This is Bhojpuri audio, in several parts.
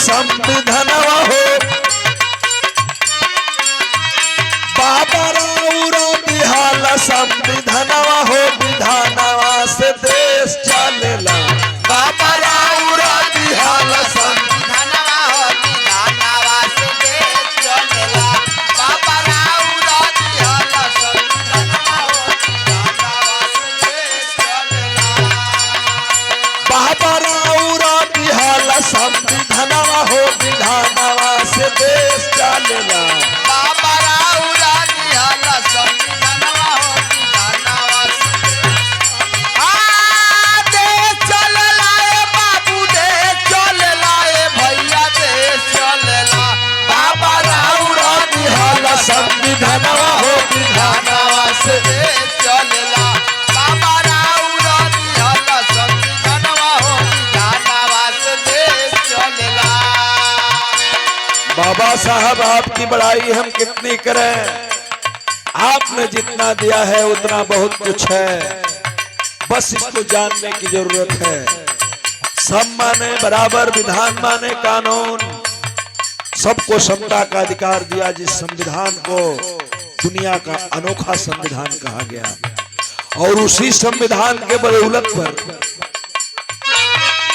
संविधानवा हो बाबा राउर दिहाला संविधानवा हो विधानवा से देश चलेला बाबा राउर दिहाला संविधानवा हो विधानवा से देश चलेला बाबा राउर दिहाला संविधानवा हो विधानवा से देश चलेला बाबा राउर दिहाला संविधानवा हो विधानवा से देश चलेला बाबा राउर दिहाला संविधानवा हो विधानवा से देश चलेला ए बाबू देश चलेला ए भैया देश चलेला बाबा राउर दिहाला संविधानवा हो विधानवा से देश चलेला बाबा राउर दिहाला संविधानवा हो विधानवा से देश चलेला। बाबा साहब आपकी बड़ाई हम कितनी करें आपने जितना दिया है उतना बहुत कुछ है बस इसको जानने की जरूरत है। सब माने बराबर विधान माने कानून सबको समता का अधिकार दिया जिस संविधान को दुनिया का अनोखा संविधान कहा गया और उसी संविधान के बदौलत पर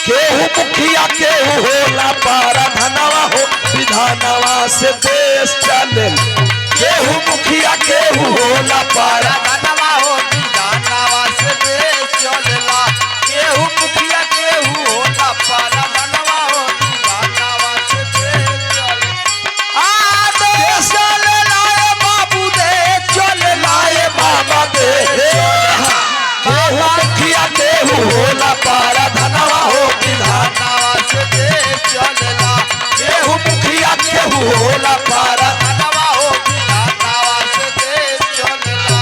केहू मुखिया केहू होला पारा धनवा हो विधानवा से देश चले केहू मुखिया केहू होला पारा धनवा हो विधानवा से देश चलेला केहू मुखिया केहू होला पारा धनवा हो विधानवा से देश चलेला देश चलेला ए बाबू देश चलेला ए बाबा देश केहू मुखिया केहू होला पारा धनवा हो विधानवा से देश चलेला केहू मुखिया केहू होला पारा धनवा हो विधानवा से देश चलेला।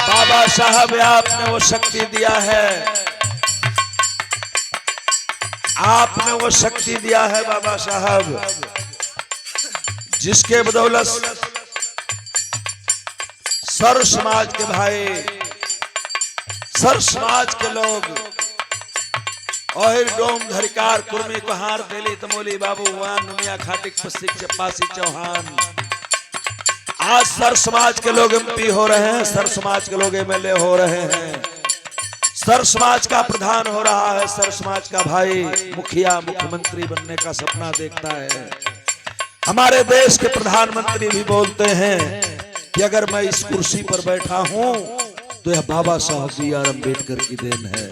बाबा साहब आपने वो शक्ति दिया है आपने वो शक्ति दिया है बाबा साहब जिसके बदौलत सर्व समाज के भाई सर्व समाज के लोग ओहिर डोम धरिकार कुर्मी कुहार देली तमोली बाबू वान नुमिया खाटिक पस्तिक चपासी चौहान आज सर समाज के लोग एमपी हो रहे हैं सर समाज के लोग एमएलए हो रहे हैं सर समाज का प्रधान हो रहा है सर समाज का भाई मुखिया मुख्यमंत्री बनने का सपना देखता है। हमारे देश के प्रधानमंत्री भी बोलते हैं कि अगर मैं इस कुर्सी पर बैठा हूं तो यह बाबा साहब B.R. अम्बेडकर की देन है।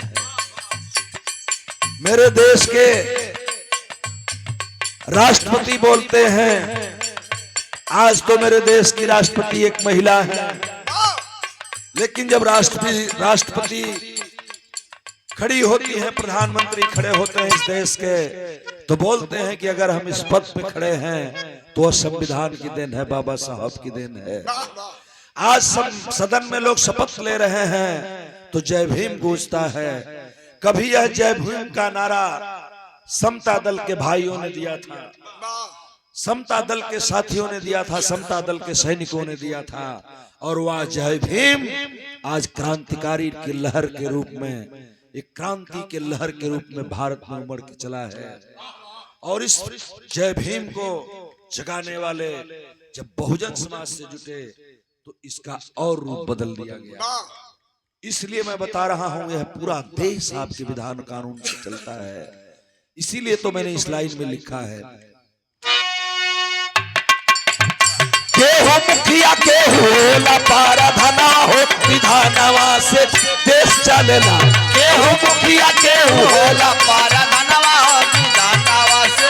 मेरे देश के राष्ट्रपति बोलते हैं आज तो मेरे देश की राष्ट्रपति एक महिला है लेकिन जब राष्ट्रपति खड़ी होती है प्रधानमंत्री खड़े होते हैं इस देश के तो बोलते हैं कि अगर हम इस पद पे खड़े हैं तो वह संविधान की देन है बाबा साहब की देन है। आज सदन में लोग शपथ ले रहे हैं तो जय भीम गूंजता है। कभी यह जय भीम का नारा समता दल के भाइयों ने दिया था समता दल के साथियों ने दिया था समता दल के सैनिकों ने दिया था और वह जय भीम आज क्रांतिकारी की लहर के रूप में एक क्रांति के लहर के रूप में भारत में उमड़ के चला है। और इस जय भीम को जगाने वाले जब बहुजन समाज से जुटे तो इसका और रूप बदल दिया गया। इसलिए मैं बता रहा हूं यह पूरा देश आपके विधान कानून से चलता है। इसीलिए तो मैंने इस लाइन में लिखा है केहू मुखिया केहू होला पारा धना हो विधानवा से देश चलेला केहू मुखिया केहू होला पारा धनवा हो विधानवा से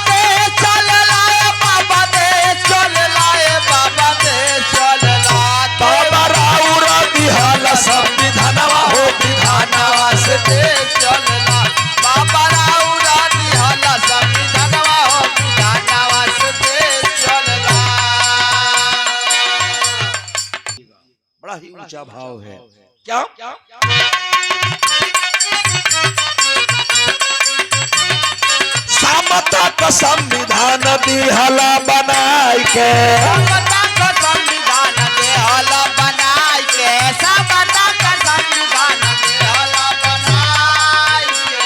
देश चलेला ए बाबा देश चलेला ए बाबा देश चलेला बाबा राउर दिहाला संविधानवा हो विधानवा से देश चलेला बाबा राउर दिहाला संविधानवा हो विधानवा से देश चलेला। बड़ा ही ऊंचा भाव है क्या समता का संविधान दिहाला बनाए के समता का संविधान दिहाला बनाए के समता का संविधान दिहाला बनाए के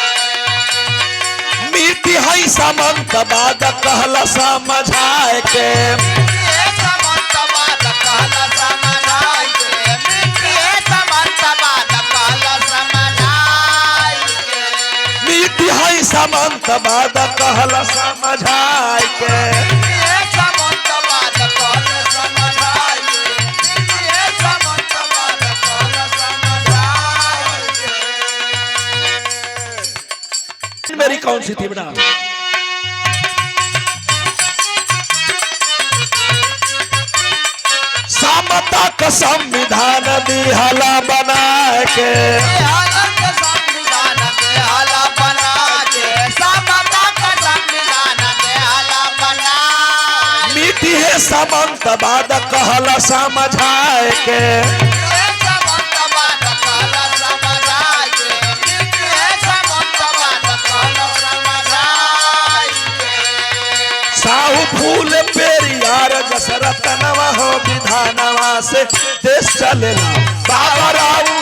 समंत बाद कहला समझाए के मीठी है समंत बाद कहला समझाए के मेरी कौन सी थी बना समता का संविधान दिहला बना के मीठी है समंत बाद कहला समझाए के साहू फूल पेरियार जसरत नवा हो विधानवा से देश चलेला बाबा राव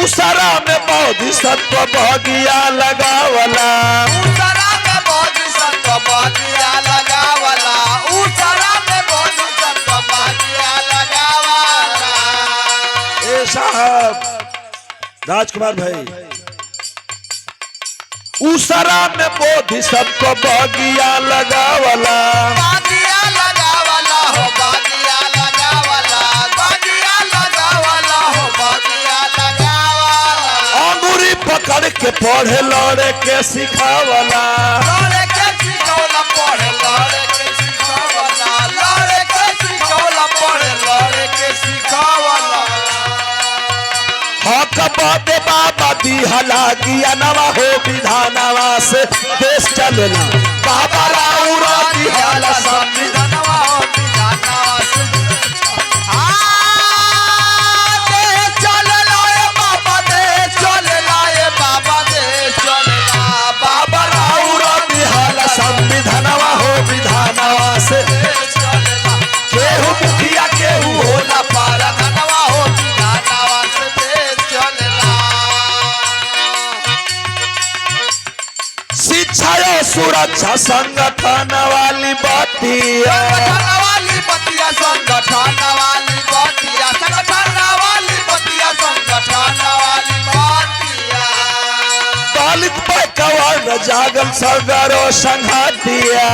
उसरा में बोधिसत्व बगिया लगावला ए साहब राजकुमार भाई उसरा में बोधिसत्व बगिया लगावला पकड़ के पढ़े लड़े के सिखावला हक बाबे बाबा दिहला ज्ञानवा हो विधानवा से देश चलेला बाबा राउर दिहला संविधानवा हो विधानवा से संविधानवा हो विधानवा से केहू मुखिया केहू होला पारा धनवा हो विधानवा से देश चलेला शिक्षा और सुरक्षा संगठन वाली बतिया संगठन वाली बतिया दलित पे कवर जागल सगरो संघातिया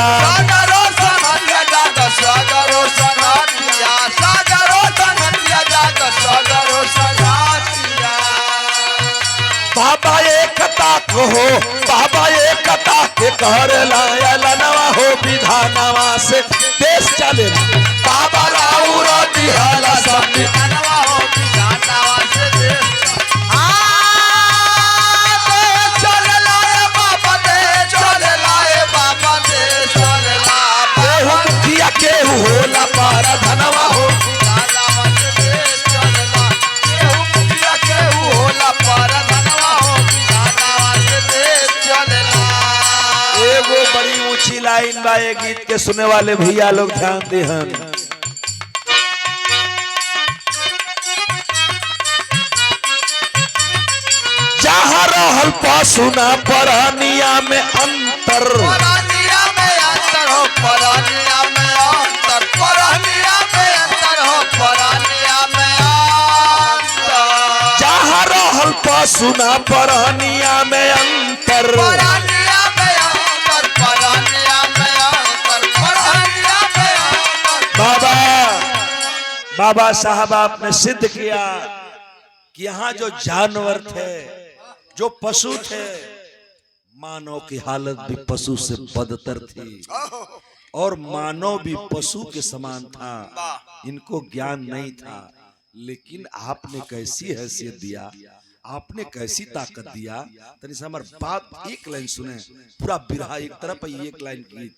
बाबा एकता को हो बाबा एकता के कर लायलनवा हो विधानवा से देश चलेला बाबा राउर दिहला संविधानवा हो विधानवा से देश केहू होला पारा धनवा हो केहू होला पारा धनवा हो एगो बड़ी ऊंची लाइन बा ये गीत के सुने वाले भैया लोग ध्यान देहन जहाँ रहल पशुना परानिया में अंतर जहाँ रहल पशुना परानिया में अंतर बाबा बाबा साहब आपने सिद्ध किया कि यहाँ जो जानवर थे जो पशु थे मानव की हालत भी पशु से बदतर थी और मानव भी पशु के समान था इनको ज्ञान नहीं था लेकिन आपने कैसी हैसियत दिया आपने कैसी ताकत दिया। तनी से हमार बात एक लाइन सुने, पूरा बिरहा एक तरफ है, एक लाइन गीत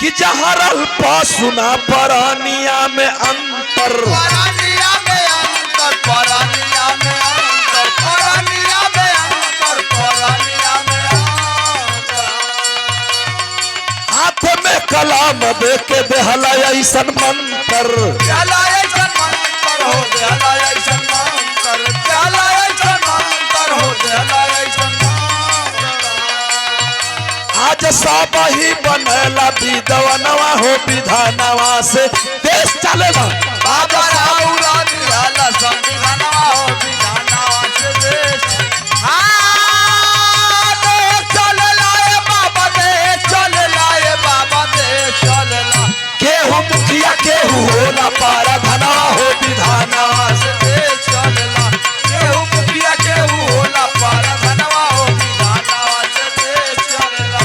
कि जहरल सुना परानिया में अंतर, परानिया में अंतर, परानिया में अंतर, परानिया में अंतर, परानिया में अंतर। हाथ में कलाम दे के देहला ऐसन मंतर, देहला ऐसन मंतर हो, देहला ऐसन मंतर, देहला ऐसन मंतर हो, देहला ऐसन मंतर। आज सब ही बनेला विधवनवा हो, विधानवा से देश चलेला। बाबा राउरा दियाला संविधानवा हो, विधानवा से देश। हाँ देश चलेला ए बाबा, देश चलेला ए बाबा, देश चलेला। केहू मुखिया केहू होला पारा धनवा हो, विधानवा से देश चलेला। केहू मुखिया केहू होला पारा धनवा हो, विधानवा से देश चलेला।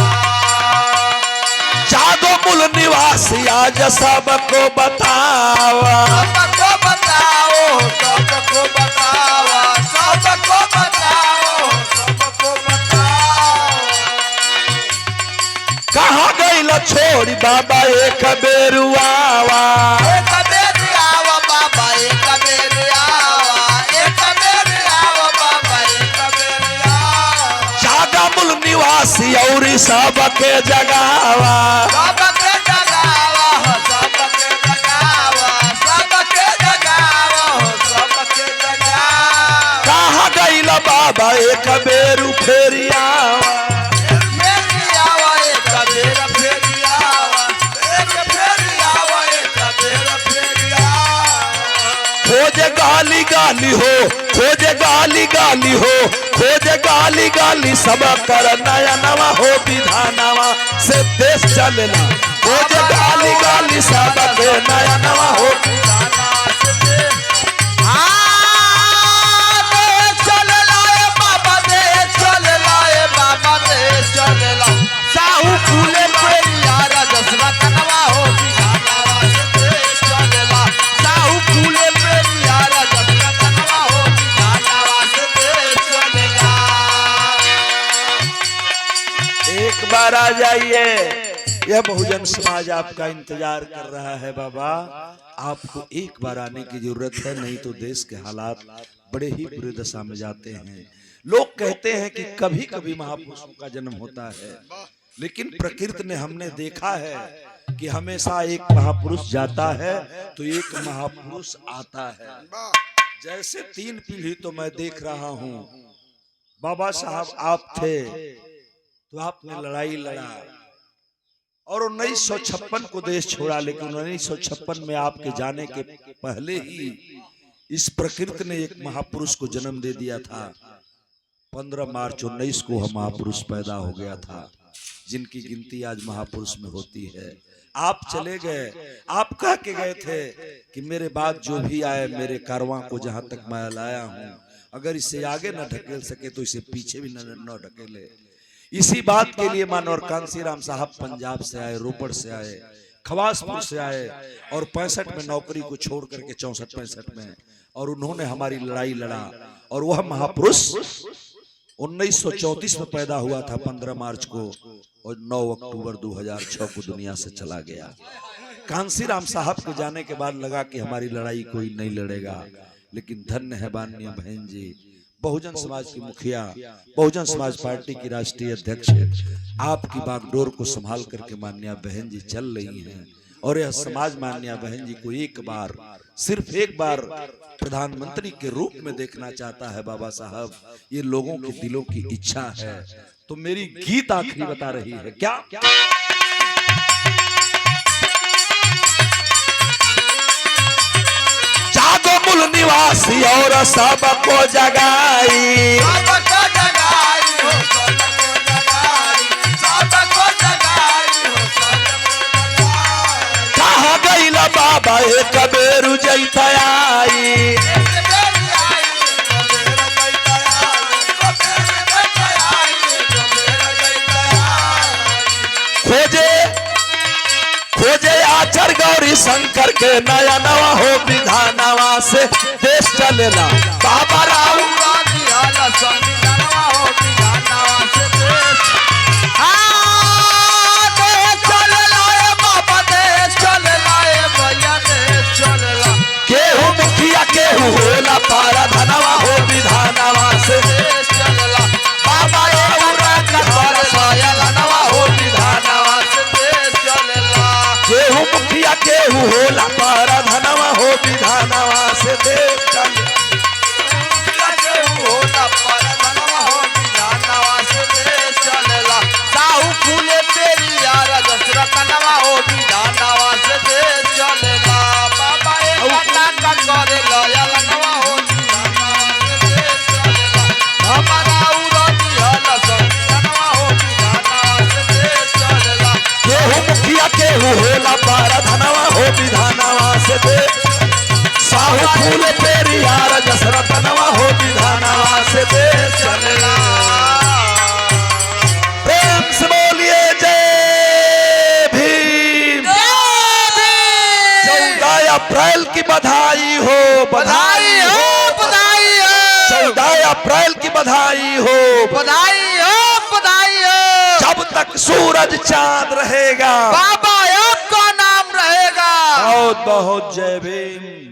जादो मूल निवासी आज सबको बतावा, सबको बताओ, सबको बताओ, सबको बताओ, सबको बताओ। कहाँ गई छोड़ी बाबा एक बेरुआवा, एक बेर आवा बाबा, एक बेर आवा, एक बेर आवा बाबा, एक बेर आवा। जागा मूल निवासी और सबके जगावा, सबके जगावा हो, सबके जगावा, सबके जगावा हो, सबके जगावा। कहाँ गई बाबा एक बेरु फेरियावा, फेरी आवा, एक बेर फेरी आवा, एक फेरी आवा, एक बेर फेरी आवा। खोजे गाली गाली हो, खोजे गाली गाली हो, खोजे गाली गाली सब कर नया नवा हो, विधानवा से देश चलेला। खोजे गाली गाली सब के नया नवा हो, साहू फूले पेरियारा जसवा कनवा हो, विधानवा से देश चलेला। साहू फूले पेरियारा जसवा कनवा हो, विधानवा से देश चलेला। एक बार आ जाइए, यह बहुजन समाज आपका इंतजार कर रहा है बाबा। आपको एक बार आने की जरूरत है, नहीं तो देश के हालात बड़े ही बुरी दशा में जाते हैं। लोग कहते हैं कि कभी कभी महापुरुषों का जन्म होता है, लेकिन प्रकृति ने हमने देखा है कि हमेशा एक महापुरुष जाता है तो एक महापुरुष आता है। जैसे 3 पीढ़ी तो मैं देख रहा हूं, बाबा साहब आप थे तो आपने लड़ाई लड़ा और 1956 को देश छोड़ा, लेकिन 1956 में आपके जाने के पहले ही इस प्रकृति ने एक महापुरुष को जन्म दे दिया था। 15 मार्च 19 को हम महापुरुष पैदा हो गया था, जिनकी गिनती आज महापुरुष में होती है। आप चले गए, आप कह के गए थे कि मेरे बाद जो भी आए मेरे कारवां को जहां तक मैं लाया हूं, अगर इसे आगे न ढकेल सके तो इसे पीछे भी न ढकेले। इसी बात के लिए मानवर कांसीराम साहब पंजाब से आए, रोपड़ से आए, खवासपुर से आए और 65 में नौकरी को छोड़ करके 64-65 में, और उन्होंने हमारी लड़ाई लड़ा। और वह महापुरुष 1934 में पैदा हुआ था 15 मार्च को, और 9 अक्टूबर 2006 को दुनिया से चला गया। कांसीराम साहब के जाने के बाद लगा कि हमारी लड़ाई कोई नहीं लड़ेगा, लेकिन धन्य है माननीय बहन जी, बहुजन समाज की मुखिया, बहुजन समाज पार्टी की राष्ट्रीय अध्यक्ष, आपकी बागडोर को संभाल करके माननीय बहन जी चल रही हैं। और यह समाज माननीय बहन जी को एक बार, सिर्फ एक बार प्रधानमंत्री के रूप में देखना चाहता है बाबा साहब। ये लोगों के दिलों की इच्छा है। तो मेरी गीत आखिरी बता रही है क्या? जागो मूल निवासी और सबको जगाई, सबको जगाई हो, सबको जगाई, सबको जगाई हो, सबको जगाई। कहा गई बाबा एक बेरु जैता आई, खोजे आचर गौरी शंकर के नया नवा हो, विधानवा से देश चलेला। बाबा राव संविधानवा हो विधानवा से देश देश चलेला ए बाबा देश चलेला ए भैया देश चलेला केहू मुखिया केहू होला पारा धनवा हो विधानवा से देश चलेला बाबा एउरा कर सयलनवा हो विधानवा से देश चलेला केहू मुखिया केहू होला पारा धनवा हो विधानवा से देश चले होला परधनवा हो विधानवा से देश चलेला साहू फूले पेरियार दशरथनवा हो विधानवा से देश चलेला बाबा एकटा का करे लयलनवा हो विधानवा से देश चलेला हमारा उरती हल संविधानवा हो विधानवा से देश चलेला केहू मुखिया केहू होला पारा धनवा हो विधानवा से देश साहू फूल पेरियार दशरथनवा हो विधानवा से देश चलेला प्रेम से बोलिए जय भीम 14 अप्रैल की बधाई हो बधाई हो बधाई हो 14 अप्रैल की बधाई हो बधाई हो बधाई हो जब तक सूरज चांद रहेगा बाबा आपका नाम रहेगा बहुत बहुत जय भीम।